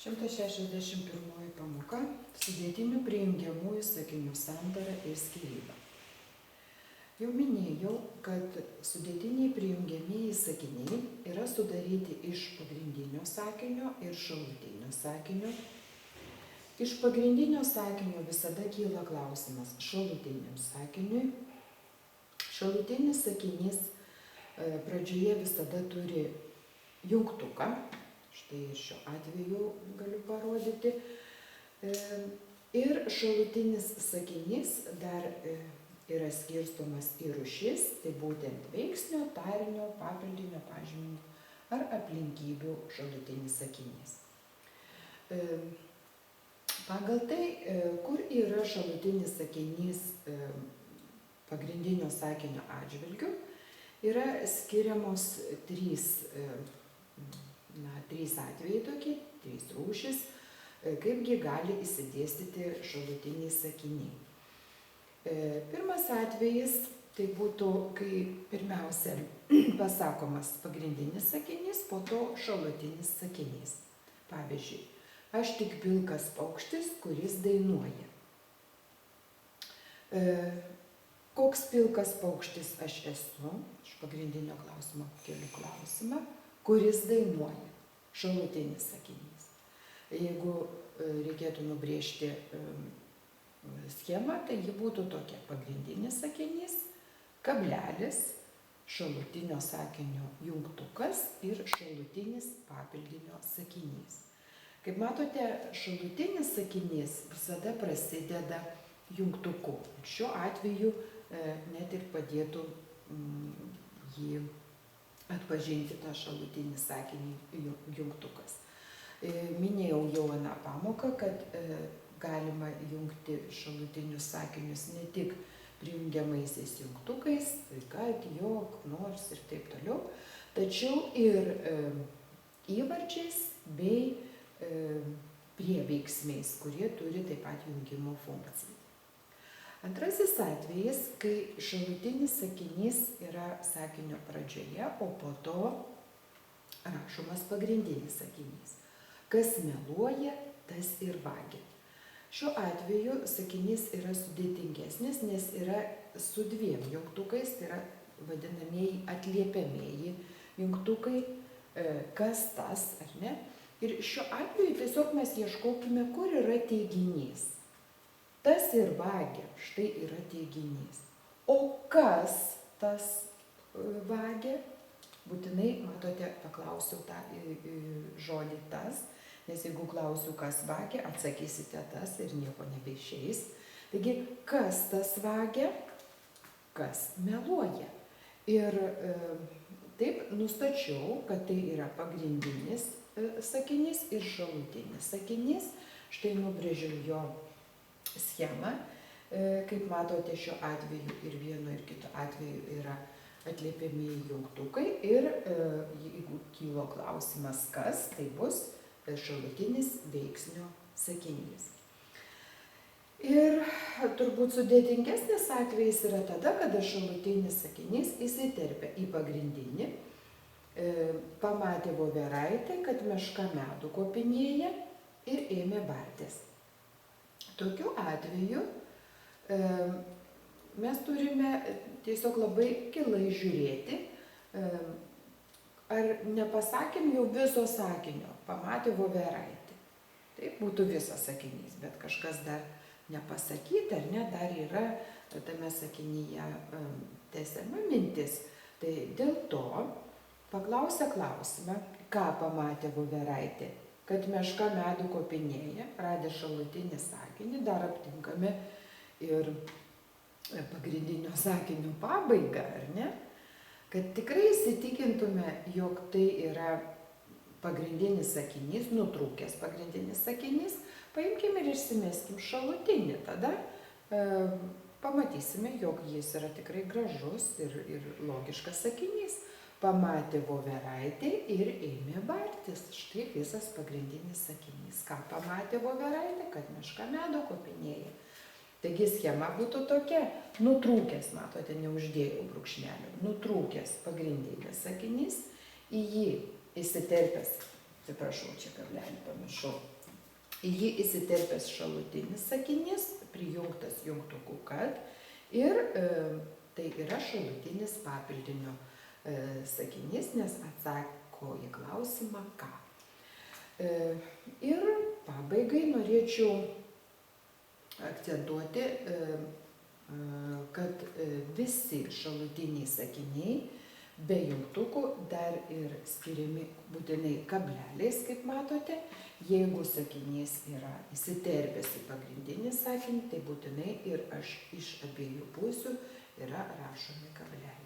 161 pamoka – sudėtinių prijungiamųjų sakinių sandara ir skyryba. Jau minėjau, kad sudėtiniai prijungiamieji sakiniai yra sudaryti iš pagrindinio sakinio ir šalutinio sakinio. Iš pagrindinio sakinio visada kyla klausimas šalutiniam sakiniui. Šalutinis sakinys pradžioje visada turi jungtuką. Štai šiuo atveju galiu parodyti. Ir šalutinis sakinys dar yra skirstomas į rūšis, tai būtent veiksnio, tarinio, papildinio, pažyminio ar aplinkybių šalutinis sakinys. Pagal tai, kur yra šalutinis sakinys pagrindinio sakinio atžvilgiu, yra skiriamos trys atvejai tokie, trys rūšis, kaipgi gali išsidėstyti šalutiniai sakiniai. Pirmas atvejis tai būtų, kai pirmiausia pasakomas pagrindinis sakinys, po to šalutinis sakinys. Pavyzdžiui, aš tik pilkas paukštis, kuris dainuoja. Koks pilkas paukštis aš esu? Iš pagrindinio klausimo keliu klausimą. Kuris dainuoja? Šalutinis sakinys. Jeigu reikėtų nubrėžti schemą, tai ji būtų tokia: pagrindinis sakinys, kablelis, šalutinio sakinio jungtukas ir šalutinis papildinio sakinys. Kaip matote, šalutinis sakinys visada prasideda jungtuku. Šiuo atveju net ir padėtų jį atpažinti tą šalutinį sakinį jungtukas. Minėjau jau aną pamoką, kad galima jungti šalutinius sakinius ne tik prijungiamaisiais jungtukais, tai kad, jog, nors ir taip toliau, tačiau ir įvardžiais bei prieveiksmiais, kurie turi taip pat jungimo funkciją. Antrasis atvejis, kai šalutinis sakinys yra sakinio pradžioje, o po to rašomas pagrindinis sakinys. Kas meluoja, tas ir vagia. Šiuo atveju sakinys yra sudėtingesnis, nes yra su dviem jungtukais, tai yra vadinamieji atliepiamieji jungtukai, kas tas, ar ne? Ir šiuo atveju tiesiog mes ieškokime, kur yra teiginys. Tas ir vagia, štai yra teiginys. O kas tas vagia? Būtinai, matote, paklausiau tą žodį tas, nes jeigu klausiu, kas vagia, atsakysite tas ir nieko nebeišeis. Taigi, kas tas vagia? Kas meluoja? Ir taip nustačiau, kad tai yra pagrindinis sakinys ir šalutinis sakinys. Štai nubrėžiau jo schemą. Kaip matote, šiuo atveju ir vienu ir kitu atveju yra atliepiamieji jungtukai ir jeigu kylo klausimas kas, tai bus šalutinis veiksnio sakinys. Ir turbūt sudėtingesnis atvejis yra tada, kada šalutinis sakinys įsiterpia į pagrindinį. Pamatė voveraitė, kad meška medų kopinėja ir ėmė bartis. Tokiu atveju mes turime tiesiog labai giliai žiūrėti, ar nepasakėm jau viso sakinio, pamatė voveraitė. Taip būtų visas sakinys, bet kažkas dar nepasakyta, ar ne, dar yra tame sakinyje tęsiama mintis. Tai dėl to paklausė klausimą, ką pamatė voveraitė. Kad meška medų kopinėja, radę šalutinį sakinį, dar aptinkame ir pagrindinio sakinio pabaigą, ar ne? Kad tikrai įsitikintume, jog tai yra pagrindinis sakinys, nutrūkęs pagrindinis sakinys, paimkime ir išsimeskim šalutinį. Tada pamatysime, jog jis yra tikrai gražus ir logiškas sakinys. Pamatė voveraitė ir ėmė bartis. Štai visas pagrindinis sakinys. Ką pamatė voveraitė? Kad meška medų kopinėja. Taigi schema būtų tokia. Nutrūkęs, matote, neuždėjau brūkšnelio. Nutrūkęs pagrindinis sakinys, į jį įsiterpęs atsiprašau, čia kablelį pamiršau. Į jį įsiterpęs šalutinis sakinys, prijungtas jungtuku kad ir tai yra šalutinis papildinio sakinys, nes atsako į klausimą ką. Ir pabaigai norėčiau akcentuoti, kad visi šalutiniai sakiniai be jungtukų dar ir skiriami būtinai kableliais, kaip matote. Jeigu sakinys yra įsiterpęs į pagrindinį sakinį, tai būtinai ir iš abiejų pusių yra rašomi kableliai.